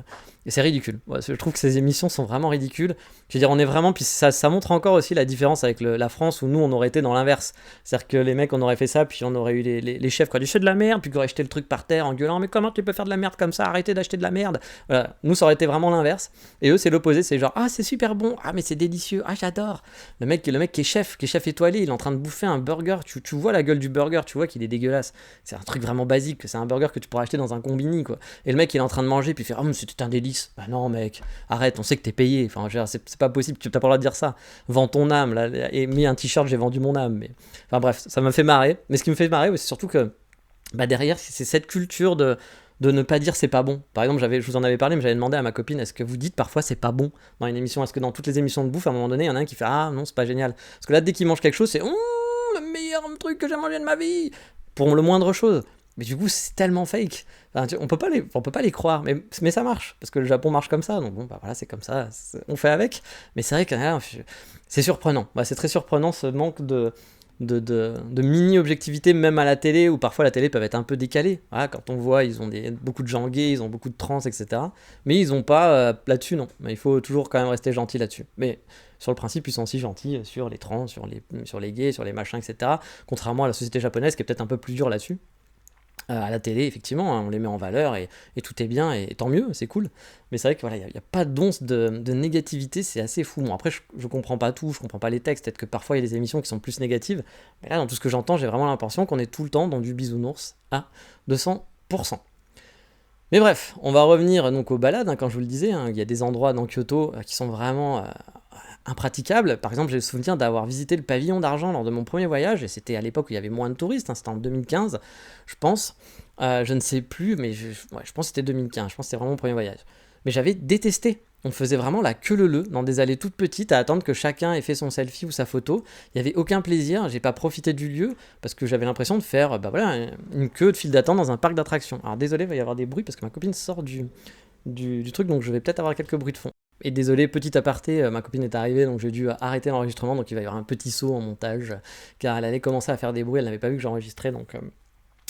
S1: et c'est ridicule. Ouais, je trouve que ces émissions sont vraiment ridicules. Je veux dire on est vraiment, puis ça montre encore aussi la différence avec la France où nous on aurait été dans l'inverse. C'est-à-dire que les mecs on aurait fait ça, puis on aurait eu les chefs qui auraient dit c'est de la merde, puis qui auraient jeté le truc par terre en gueulant mais comment tu peux faire de la merde comme ça, arrêtez d'acheter de la merde. Voilà. Nous ça aurait été vraiment l'inverse. Et eux c'est l'opposé, c'est genre ah c'est super bon, ah mais c'est délicieux, ah j'adore. Le mec qui est chef étoilé, il est en train de bouffer un burger, tu vois la gueule du burger, tu vois qu'il est dégueulasse. C'est un truc vraiment basique, c'est un burger que tu pourrais acheter dans un combini, quoi. Et le mec il est en train de manger, puis il fait oh mais c'était un délice. Bah non mec, arrête, on sait que t'es payé, enfin c'est pas possible, tu t'as pas le droit de dire ça. Vends ton âme, là, et mets un t-shirt, j'ai vendu mon âme. Mais... Enfin bref, ça m'a fait marrer, mais ce qui me fait marrer, c'est surtout que derrière, c'est cette culture de ne pas dire c'est pas bon. Par exemple, je vous en avais parlé, mais j'avais demandé à ma copine, est-ce que vous dites parfois c'est pas bon dans une émission? Est-ce que dans toutes les émissions de bouffe, à un moment donné, il y en a un qui fait ah non, c'est pas génial? Parce que là, dès qu'il mange quelque chose, c'est le meilleur truc que j'ai mangé de ma vie, pour le moindre chose. Mais du coup, c'est tellement fake. Enfin, on peut pas les croire, mais ça marche, parce que le Japon marche comme ça, donc bon, bah voilà, c'est comme ça, on fait avec. Mais c'est vrai que c'est surprenant. Bah, c'est très surprenant ce manque de mini-objectivité, même à la télé, où parfois la télé peut être un peu décalée. Voilà, quand on voit, ils ont beaucoup de gens gays, ils ont beaucoup de trans, etc. Mais ils ont pas là-dessus, non. Mais il faut toujours quand même rester gentil là-dessus. Mais sur le principe, ils sont aussi gentils sur les trans, sur les gays, sur les machins, etc. Contrairement à la société japonaise qui est peut-être un peu plus dure là-dessus. À la télé, effectivement, hein, on les met en valeur et tout est bien, et tant mieux, c'est cool. Mais c'est vrai qu'il n'y a pas d'once de négativité, c'est assez fou. Bon, après, je comprends pas tout, je comprends pas les textes, peut-être que parfois il y a des émissions qui sont plus négatives, mais là, dans tout ce que j'entends, j'ai vraiment l'impression qu'on est tout le temps dans du bisounours à 200%. Mais bref, on va revenir donc aux balades, hein, quand je vous le disais, hein, il y a des endroits dans Kyoto qui sont vraiment impraticable. Par exemple, j'ai le souvenir d'avoir visité le pavillon d'argent lors de mon premier voyage, et c'était à l'époque où il y avait moins de touristes, hein, c'était en 2015, je pense. Je ne sais plus, mais je pense que c'était 2015, je pense que c'était vraiment mon premier voyage. Mais j'avais détesté. On faisait vraiment la queue leu dans des allées toutes petites à attendre que chacun ait fait son selfie ou sa photo. Il n'y avait aucun plaisir, j'ai pas profité du lieu parce que j'avais l'impression de faire une queue de file d'attente dans un parc d'attractions. Alors désolé, il va y avoir des bruits parce que ma copine sort du truc, donc je vais peut-être avoir quelques bruits de fond. Et désolé, petit aparté, ma copine est arrivée, donc j'ai dû arrêter l'enregistrement, donc il va y avoir un petit saut en montage, car elle allait commencer à faire des bruits, elle n'avait pas vu que j'enregistrais, donc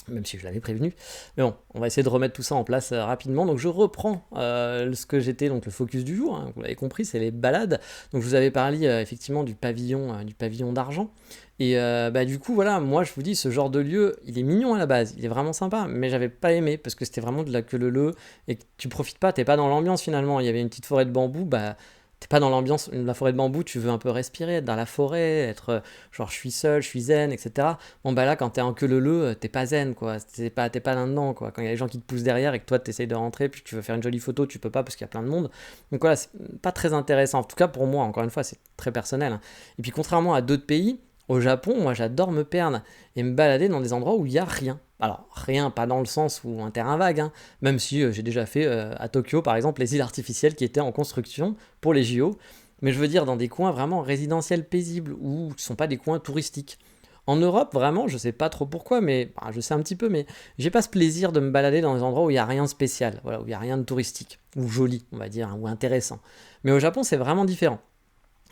S1: même si je l'avais prévenu. Mais bon, on va essayer de remettre tout ça en place rapidement. Donc je reprends ce que j'étais, donc le focus du jour, hein, vous l'avez compris, c'est les balades. Donc je vous avais parlé effectivement du pavillon d'argent. Et du coup, voilà, moi je vous dis, ce genre de lieu, il est mignon à la base, il est vraiment sympa, mais j'avais pas aimé parce que c'était vraiment de la queue leu et que tu profites pas, t'es pas dans l'ambiance finalement. Il y avait une petite forêt de bambou, bah t'es pas dans l'ambiance de la forêt de bambou, tu veux un peu respirer, être dans la forêt, être genre je suis seul, je suis zen, etc. Bon bah là, quand t'es en queue leu, t'es pas zen quoi, t'es pas là-dedans quoi. Quand il y a les gens qui te poussent derrière et que toi t'essayes de rentrer, puis que tu veux faire une jolie photo, tu peux pas parce qu'il y a plein de monde. Donc voilà, c'est pas très intéressant. En tout cas pour moi, encore une fois, c'est très personnel, hein. Et puis contrairement à d'autres pays, au Japon, moi j'adore me perdre et me balader dans des endroits où il y a rien. Alors rien, pas dans le sens où un terrain vague, hein, même si j'ai déjà fait à Tokyo par exemple les îles artificielles qui étaient en construction pour les JO, mais je veux dire dans des coins vraiment résidentiels paisibles où ce ne sont pas des coins touristiques. En Europe, vraiment, je sais pas trop pourquoi, mais je sais un petit peu, mais j'ai pas ce plaisir de me balader dans des endroits où il y a rien de spécial, voilà, où il y a rien de touristique ou joli, on va dire, hein, ou intéressant. Mais au Japon, c'est vraiment différent.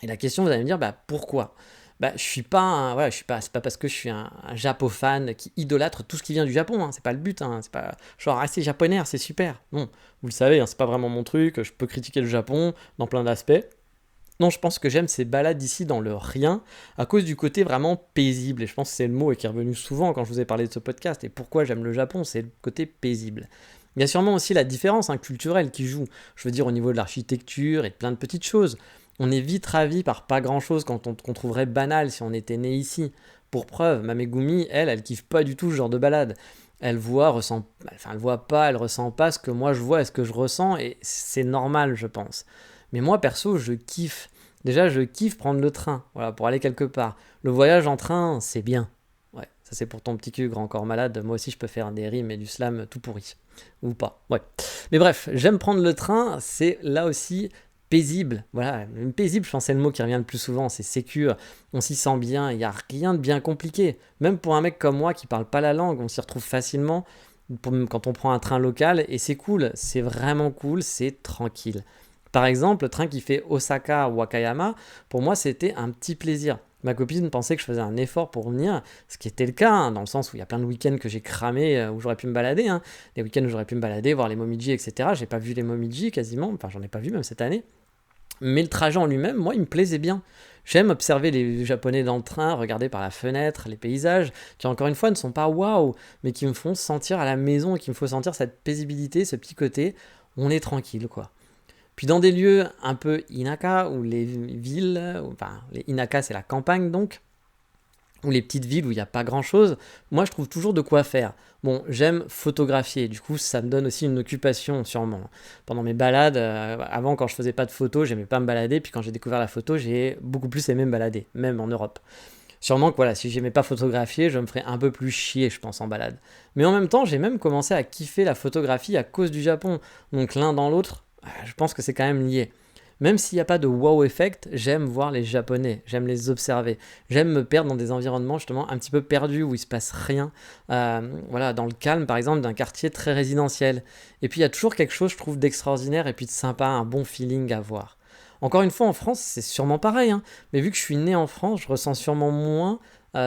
S1: Et la question, vous allez me dire, pourquoi? Je suis pas voilà, je suis pas, c'est pas parce que je suis un Japo-fan qui idolâtre tout ce qui vient du Japon, hein, c'est pas le but, hein, c'est pas genre, ah, c'est japonais, c'est super. Non, vous le savez, hein, c'est pas vraiment mon truc, je peux critiquer le Japon dans plein d'aspects. Non, je pense que j'aime ces balades ici dans le rien à cause du côté vraiment paisible. Et je pense que c'est le mot qui est revenu souvent quand je vous ai parlé de ce podcast. Et pourquoi j'aime le Japon, c'est le côté paisible. Il y a sûrement aussi la différence, hein, culturelle qui joue. Je veux dire au niveau de l'architecture et de plein de petites choses. On est vite ravi par pas grand chose qu'on trouverait banal si on était né ici. Pour preuve, ma Megumi, elle kiffe pas du tout ce genre de balade. Elle voit pas, elle ressent pas ce que moi je vois et ce que je ressens, et c'est normal, je pense. Mais moi, perso, je kiffe. Déjà, je kiffe prendre le train, voilà, pour aller quelque part. Le voyage en train, c'est bien. Ouais, ça c'est pour ton petit cul, grand corps malade. Moi aussi, je peux faire des rimes et du slam tout pourri. Ou pas, ouais. Mais bref, j'aime prendre le train, c'est là aussi paisible. Voilà, paisible, je pense c'est le mot qui revient le plus souvent, c'est sécure, on s'y sent bien, il n'y a rien de bien compliqué. Même pour un mec comme moi qui parle pas la langue, on s'y retrouve facilement quand on prend un train local, et c'est cool, c'est vraiment cool, c'est tranquille. Par exemple, le train qui fait Osaka-Wakayama, pour moi c'était un petit plaisir. Ma copine pensait que je faisais un effort pour venir, ce qui était le cas, hein, dans le sens où il y a plein de week-ends que j'ai cramé, où j'aurais pu me balader, hein, des week-ends où j'aurais pu me balader, voir les Momiji, etc. J'ai pas vu les Momiji quasiment, enfin j'en ai pas vu même cette année. Mais le trajet en lui-même, moi, il me plaisait bien. J'aime observer les Japonais dans le train, regarder par la fenêtre les paysages, qui encore une fois ne sont pas waouh, mais qui me font sentir à la maison et qui me font sentir cette paisibilité, ce petit côté, on est tranquille, quoi. Puis dans des lieux un peu inaka, ou les villes, enfin les inaka c'est la campagne donc, ou les petites villes où il n'y a pas grand chose, moi je trouve toujours de quoi faire. Bon, j'aime photographier, du coup ça me donne aussi une occupation sûrement. Pendant mes balades, avant quand je faisais pas de photos, j'aimais pas me balader, puis quand j'ai découvert la photo, j'ai beaucoup plus aimé me balader, même en Europe. Sûrement que voilà, si j'aimais pas photographier, je me ferais un peu plus chier, je pense, en balade. Mais en même temps, j'ai même commencé à kiffer la photographie à cause du Japon. Donc l'un dans l'autre, je pense que c'est quand même lié. Même s'il n'y a pas de wow effect, j'aime voir les Japonais, j'aime les observer. J'aime me perdre dans des environnements justement un petit peu perdus où il se passe rien. Voilà, dans le calme par exemple d'un quartier très résidentiel. Et puis il y a toujours quelque chose, je trouve, d'extraordinaire et puis de sympa, un bon feeling à voir. Encore une fois, en France, c'est sûrement pareil, hein, mais vu que je suis né en France, je ressens sûrement moins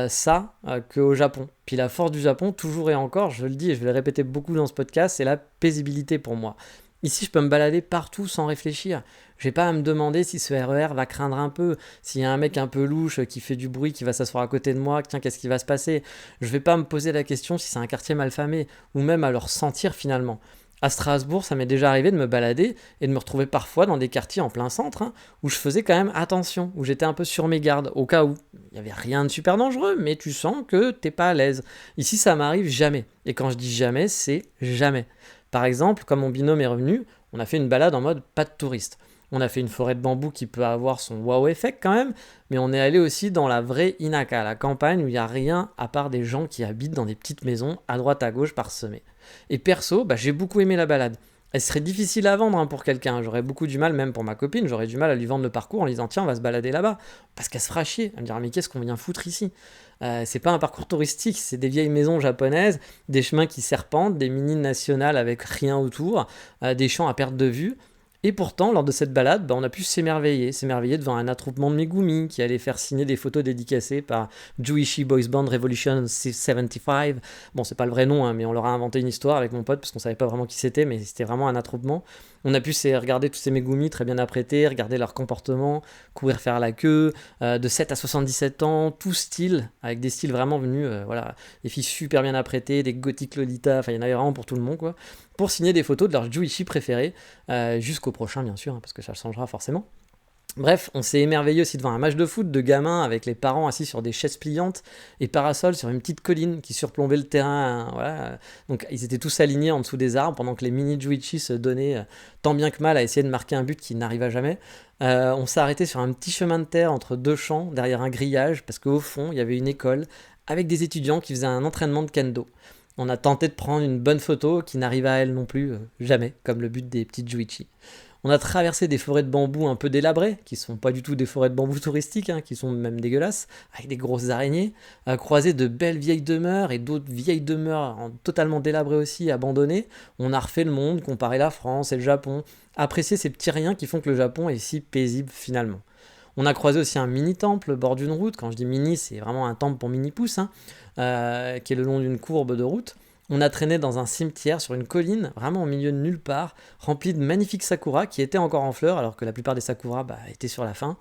S1: ça qu'au Japon. Puis la force du Japon, toujours et encore, je le dis et je vais le répéter beaucoup dans ce podcast, c'est la paisibilité pour moi. Ici, je peux me balader partout sans réfléchir. Je n'ai pas à me demander si ce RER va craindre un peu, s'il y a un mec un peu louche qui fait du bruit, qui va s'asseoir à côté de moi, tiens, qu'est-ce qui va se passer? Je ne vais pas me poser la question si c'est un quartier mal famé, ou même à le ressentir finalement. À Strasbourg, ça m'est déjà arrivé de me balader et de me retrouver parfois dans des quartiers en plein centre, hein, où je faisais quand même attention, où j'étais un peu sur mes gardes, au cas où. Il n'y avait rien de super dangereux, mais tu sens que t'es pas à l'aise. Ici, ça m'arrive jamais. Et quand je dis jamais, c'est jamais. Par exemple, comme mon binôme est revenu, on a fait une balade en mode pas de touriste. On a fait une forêt de bambou qui peut avoir son wow effect quand même, mais on est allé aussi dans la vraie Inaka, la campagne où il n'y a rien à part des gens qui habitent dans des petites maisons à droite à gauche parsemées. Et perso, j'ai beaucoup aimé la balade. Elle serait difficile à vendre pour quelqu'un, j'aurais beaucoup du mal, même pour ma copine, j'aurais du mal à lui vendre le parcours en lui disant tiens on va se balader là-bas, parce qu'elle se fera chier, elle me dira mais qu'est-ce qu'on vient foutre ici? C'est pas un parcours touristique, c'est des vieilles maisons japonaises, des chemins qui serpentent, des mini nationales avec rien autour, des champs à perte de vue. Et pourtant, lors de cette balade, on a pu s'émerveiller devant un attroupement de Megumi qui allait faire signer des photos dédicacées par Juicy Boys Band Revolution 75. Bon, c'est pas le vrai nom, mais on leur a inventé une histoire avec mon pote parce qu'on savait pas vraiment qui c'était, mais c'était vraiment un attroupement. On a pu regarder tous ces Megumi très bien apprêtés, regarder leur comportement, courir faire la queue, de 7 à 77 ans, tout style, avec des styles vraiment venus, des filles super bien apprêtées, des gothiques Lolita, il y en avait vraiment pour tout le monde, quoi, pour signer des photos de leur Juicy préféré, jusqu'au prochain, bien sûr, parce que ça changera forcément. Bref, on s'est émerveillé aussi devant un match de foot de gamins avec les parents assis sur des chaises pliantes et parasols sur une petite colline qui surplombait le terrain. Voilà. Donc ils étaient tous alignés en dessous des arbres pendant que les mini Juichi se donnaient tant bien que mal à essayer de marquer un but qui n'arriva jamais. On s'est arrêté sur un petit chemin de terre entre deux champs derrière un grillage parce qu'au fond il y avait une école avec des étudiants qui faisaient un entraînement de kendo. On a tenté de prendre une bonne photo qui n'arriva à elle non plus jamais, comme le but des petites Juichi. On a traversé des forêts de bambou un peu délabrées, qui sont pas du tout des forêts de bambou touristiques, qui sont même dégueulasses, avec des grosses araignées, croisé de belles vieilles demeures et d'autres vieilles demeures totalement délabrées aussi, abandonnées. On a refait le monde, comparé la France et le Japon, apprécié ces petits riens qui font que le Japon est si paisible finalement. On a croisé aussi un mini-temple au bord d'une route. Quand je dis mini, c'est vraiment un temple pour mini-pouce, qui est le long d'une courbe de route. On a traîné dans un cimetière sur une colline, vraiment au milieu de nulle part, rempli de magnifiques sakuras qui étaient encore en fleurs, alors que la plupart des sakuras étaient sur la fin.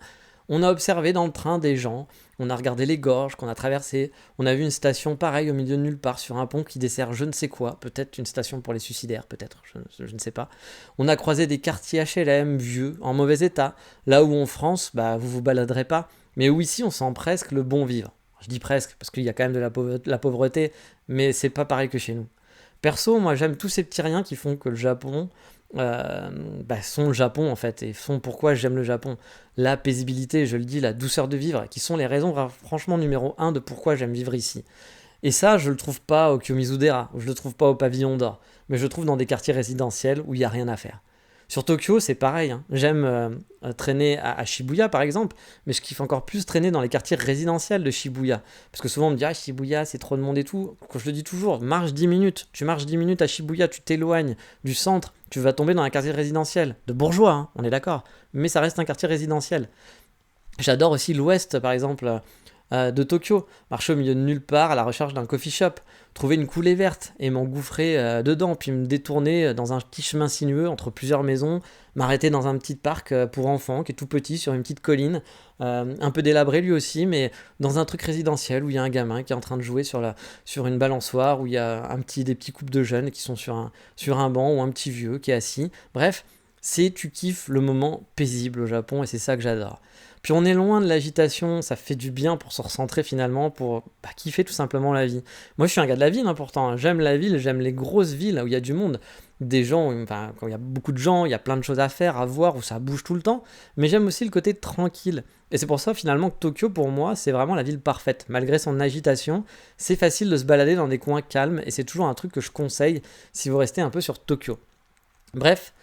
S1: On a observé dans le train des gens, on a regardé les gorges qu'on a traversées, on a vu une station pareille au milieu de nulle part sur un pont qui dessert je ne sais quoi, peut-être une station pour les suicidaires, peut-être, je ne sais pas. On a croisé des quartiers HLM vieux, en mauvais état, là où en France, vous vous baladerez pas, mais où ici on sent presque le bon vivre. Je dis presque, parce qu'il y a quand même de la pauvreté, mais c'est pas pareil que chez nous. Perso, moi j'aime tous ces petits riens qui font que le Japon sont le Japon en fait, et font pourquoi j'aime le Japon. La paisibilité, je le dis, la douceur de vivre, qui sont les raisons franchement numéro 1 de pourquoi j'aime vivre ici. Et ça, je le trouve pas au Kiyomizu-dera, je le trouve pas au Pavillon d'Or, mais je le trouve dans des quartiers résidentiels où il n'y a rien à faire. Sur Tokyo, c'est pareil. J'aime traîner à Shibuya, par exemple, mais je kiffe encore plus traîner dans les quartiers résidentiels de Shibuya. Parce que souvent, on me dit « Ah, Shibuya, c'est trop de monde et tout ». Quand je le dis toujours, marche 10 minutes. Tu marches 10 minutes à Shibuya, tu t'éloignes du centre, tu vas tomber dans un quartier résidentiel. De bourgeois, on est d'accord. Mais ça reste un quartier résidentiel. J'adore aussi l'ouest, par exemple, de Tokyo. Marcher au milieu de nulle part à la recherche d'un coffee shop, trouver une coulée verte et m'engouffrer dedans, puis me détourner dans un petit chemin sinueux entre plusieurs maisons, m'arrêter dans un petit parc pour enfants qui est tout petit sur une petite colline, un peu délabré lui aussi, mais dans un truc résidentiel où il y a un gamin qui est en train de jouer sur une balançoire, où il y a des petits couples de jeunes qui sont sur un banc, ou un petit vieux qui est assis. Bref, tu kiffes le moment paisible au Japon et c'est ça que j'adore. Puis on est loin de l'agitation, ça fait du bien pour se recentrer finalement, pour kiffer tout simplement la vie. Moi je suis un gars de la ville pourtant, j'aime la ville, j'aime les grosses villes où il y a du monde, des gens, quand il y a beaucoup de gens, il y a plein de choses à faire, à voir, où ça bouge tout le temps, mais j'aime aussi le côté tranquille. Et c'est pour ça finalement que Tokyo pour moi c'est vraiment la ville parfaite, malgré son agitation, c'est facile de se balader dans des coins calmes et c'est toujours un truc que je conseille si vous restez un peu sur Tokyo. Bref,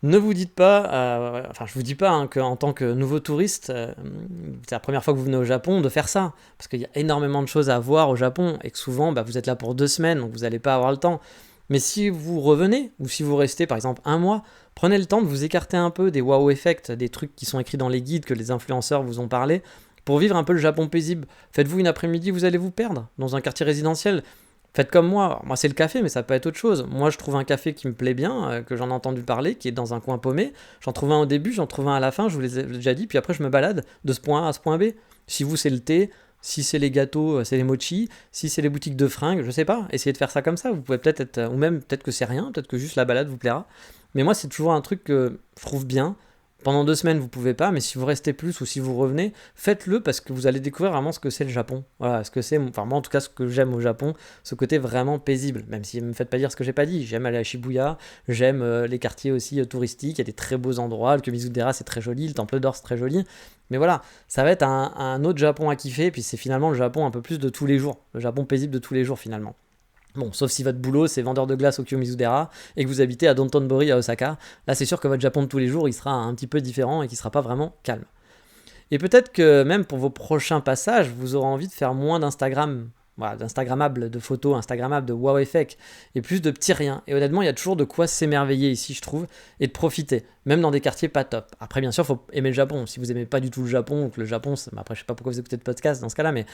S1: ne vous dites pas, je vous dis pas qu'en tant que nouveau touriste, c'est la première fois que vous venez au Japon, de faire ça. Parce qu'il y a énormément de choses à voir au Japon et que souvent vous êtes là pour 2 semaines, donc vous n'allez pas avoir le temps. Mais si vous revenez, ou si vous restez par exemple 1 mois, prenez le temps de vous écarter un peu des wow effects, des trucs qui sont écrits dans les guides que les influenceurs vous ont parlé, pour vivre un peu le Japon paisible. Faites-vous une après-midi, vous allez vous perdre dans un quartier résidentiel. Faites comme moi c'est le café, mais ça peut être autre chose. Moi je trouve un café qui me plaît bien, que j'en ai entendu parler, qui est dans un coin paumé. J'en trouve un au début, j'en trouve un à la fin, je vous l'ai déjà dit, puis après je me balade de ce point A à ce point B. Si vous c'est le thé, si c'est les gâteaux, c'est les mochis, si c'est les boutiques de fringues, je sais pas, essayez de faire ça comme ça, vous pouvez peut-être être, ou même peut-être que c'est rien, peut-être que juste la balade vous plaira. Mais moi c'est toujours un truc que je trouve bien. Pendant 2 semaines, vous pouvez pas, mais si vous restez plus ou si vous revenez, faites-le parce que vous allez découvrir vraiment ce que c'est le Japon. Voilà, ce que c'est, moi en tout cas, ce que j'aime au Japon, ce côté vraiment paisible. Même si ne me faites pas dire ce que j'ai pas dit. J'aime aller à Shibuya, j'aime les quartiers aussi touristiques, il y a des très beaux endroits. Le Kiyomizu-dera, c'est très joli, le Temple d'Or, c'est très joli. Mais voilà, ça va être un autre Japon à kiffer, puis c'est finalement le Japon un peu plus de tous les jours. Le Japon paisible de tous les jours finalement. Bon, sauf si votre boulot c'est vendeur de glace au Kiyomizu-dera et que vous habitez à Dotonbori à Osaka, là c'est sûr que votre Japon de tous les jours il sera un petit peu différent et qu'il sera pas vraiment calme. Et peut-être que même pour vos prochains passages, vous aurez envie de faire moins d'Instagram voilà, d'instagrammable, de photos, instagrammable, de wow effect, et plus de petits riens. Et honnêtement, il y a toujours de quoi s'émerveiller ici, je trouve, et de profiter, même dans des quartiers pas top. Après, bien sûr, il faut aimer le Japon. Si vous aimez pas du tout le Japon, ou que le Japon, après, je sais pas pourquoi vous écoutez de podcast dans ce cas-là, mais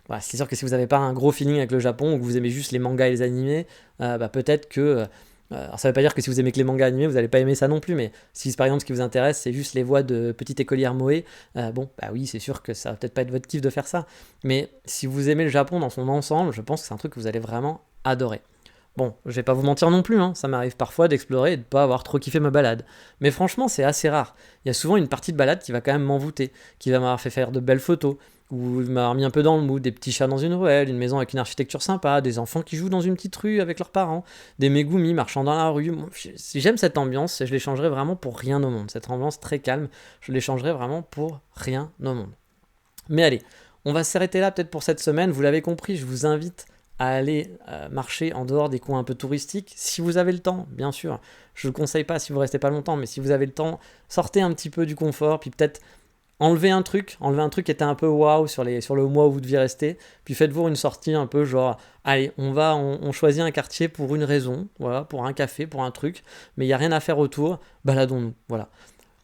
S1: voilà, c'est sûr que si vous n'avez pas un gros feeling avec le Japon, ou que vous aimez juste les mangas et les animés, peut-être que... alors ça veut pas dire que si vous aimez que les mangas animés, vous n'allez pas aimer ça non plus, mais si par exemple ce qui vous intéresse c'est juste les voix de petite écolière Moe, oui c'est sûr que ça va peut-être pas être votre kiff de faire ça, mais si vous aimez le Japon dans son ensemble, je pense que c'est un truc que vous allez vraiment adorer. Bon, je vais pas vous mentir non plus, ça m'arrive parfois d'explorer et de pas avoir trop kiffé ma balade. Mais franchement, c'est assez rare. Il y a souvent une partie de balade qui va quand même m'envoûter, qui va m'avoir fait faire de belles photos, ou m'avoir mis un peu dans le mood, des petits chats dans une ruelle, une maison avec une architecture sympa, des enfants qui jouent dans une petite rue avec leurs parents, des Megumi marchant dans la rue. Si j'aime cette ambiance, je l'échangerai vraiment pour rien au monde. Cette ambiance très calme, je l'échangerai vraiment pour rien au monde. Mais allez, on va s'arrêter là peut-être pour cette semaine. Vous l'avez compris, je vous invite à aller marcher en dehors des coins un peu touristiques, si vous avez le temps, bien sûr. Je ne le conseille pas si vous restez pas longtemps, mais si vous avez le temps, sortez un petit peu du confort, puis peut-être enlevez un truc qui était un peu waouh sur le mois où vous deviez rester, puis faites-vous une sortie un peu genre, allez, on choisit un quartier pour une raison, voilà, pour un café, pour un truc, mais il n'y a rien à faire autour, baladons-nous, voilà.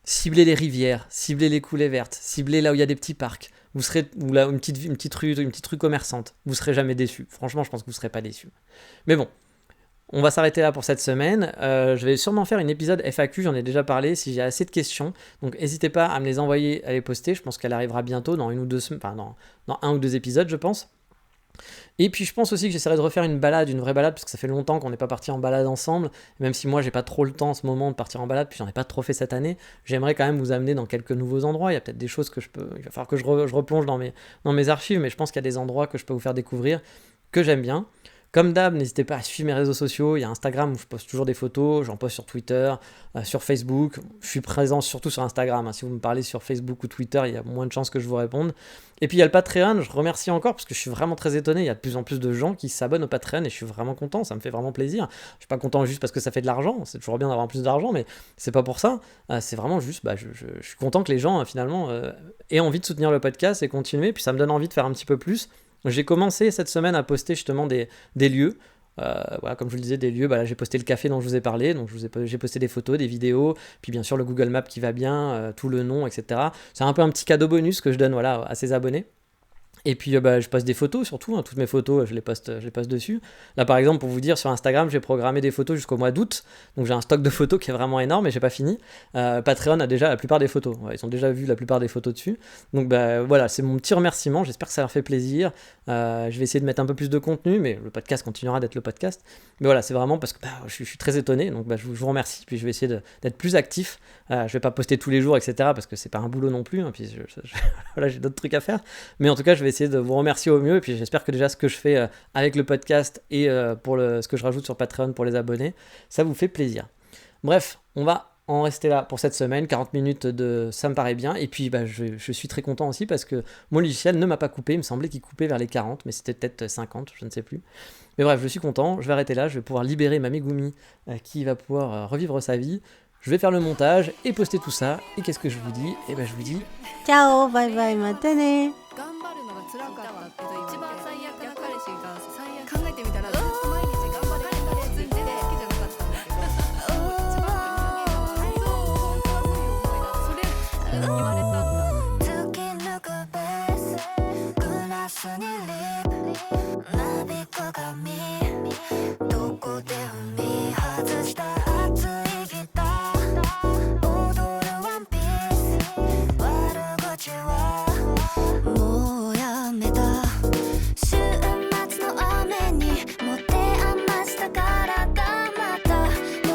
S1: Ciblez les rivières, ciblez les coulées vertes, ciblez là où il y a des petits parcs, vous serez, ou là, une petite rue commerçante, vous serez jamais déçus. Franchement, je pense que vous serez pas déçus. Mais bon, on va s'arrêter là pour cette semaine. Je vais sûrement faire un épisode FAQ, j'en ai déjà parlé, si j'ai assez de questions. Donc n'hésitez pas à me les envoyer, à les poster. Je pense qu'elle arrivera bientôt, dans une ou deux semaines, dans un ou deux épisodes, je pense. Et puis je pense aussi que j'essaierai de refaire une vraie balade, parce que ça fait longtemps qu'on n'est pas parti en balade ensemble, même si moi j'ai pas trop le temps en ce moment de partir en balade, puis j'en ai pas trop fait cette année, j'aimerais quand même vous amener dans quelques nouveaux endroits. Il y a peut-être des choses il va falloir que je replonge dans mes archives, mais je pense qu'il y a des endroits que je peux vous faire découvrir, que j'aime bien. Comme d'hab, n'hésitez pas à suivre mes réseaux sociaux. Il y a Instagram où je poste toujours des photos, j'en poste sur Twitter, sur Facebook. Je suis présent surtout sur Instagram. Si vous me parlez sur Facebook ou Twitter, il y a moins de chances que je vous réponde. Et puis il y a le Patreon, je remercie encore parce que je suis vraiment très étonné. Il y a de plus en plus de gens qui s'abonnent au Patreon et je suis vraiment content, ça me fait vraiment plaisir. Je suis pas content juste parce que ça fait de l'argent, c'est toujours bien d'avoir plus d'argent, mais c'est pas pour ça. C'est vraiment juste, je suis content que les gens finalement aient envie de soutenir le podcast et continuer. Puis ça me donne envie de faire un petit peu plus. J'ai commencé cette semaine à poster justement des lieux. Voilà, comme je vous le disais, des lieux, là, j'ai posté le café dont je vous ai parlé, donc j'ai posté des photos, des vidéos, puis bien sûr le Google Maps qui va bien, tout le nom, etc. C'est un peu un petit cadeau bonus que je donne à ses abonnés. Et puis je poste des photos surtout, toutes mes photos je les poste dessus. Là par exemple pour vous dire sur Instagram j'ai programmé des photos jusqu'au mois d'août, donc j'ai un stock de photos qui est vraiment énorme et j'ai pas fini. Patreon a déjà la plupart des photos, ils ont déjà vu la plupart des photos dessus. Donc voilà, c'est mon petit remerciement, j'espère que ça leur fait plaisir. Je vais essayer de mettre un peu plus de contenu, mais le podcast continuera d'être le podcast. Mais voilà, c'est vraiment parce que je suis très étonné, donc je vous remercie, puis je vais essayer d'être plus actif. Je vais pas poster tous les jours, etc. parce que c'est pas un boulot non plus, puis voilà, j'ai d'autres trucs à faire. Mais en tout cas je vais essayer de vous remercier au mieux, et puis j'espère que déjà ce que je fais avec le podcast et pour ce que je rajoute sur Patreon pour les abonnés, ça vous fait plaisir. Bref, on va en rester là pour cette semaine, 40 minutes ça me paraît bien, et puis je suis très content aussi parce que mon logiciel ne m'a pas coupé, il me semblait qu'il coupait vers les 40, mais c'était peut-être 50, je ne sais plus. Mais bref, je suis content, je vais arrêter là, je vais pouvoir libérer ma Megumi qui va pouvoir revivre sa vie. Je vais faire le montage et poster tout ça. Et qu'est-ce que je vous dis ? Je vous dis
S2: ciao, bye bye, matane.
S3: 辛かったけど一番最悪な彼氏が考えてみたらずっと毎日頑張れ頑張れって言ってて好きじゃなかったんだけど一番人間の本当はそういう思いだそれ言われたんだ突き抜くベースグラスにリップなびく髪どこで踏み外した熱いギター踊るワンピース悪口はもうやめた週末の雨に持て余した体また求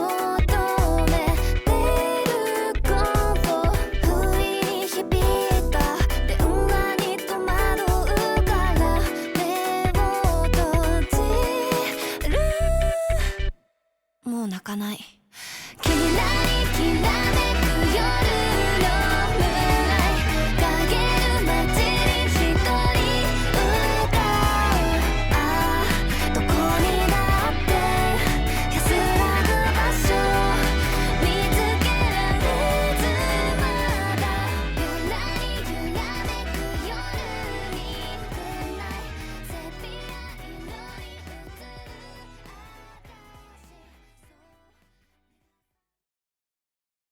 S3: めてること不意に響いた電話に戸惑うから目を閉じるもう泣かないきらりきらめく夜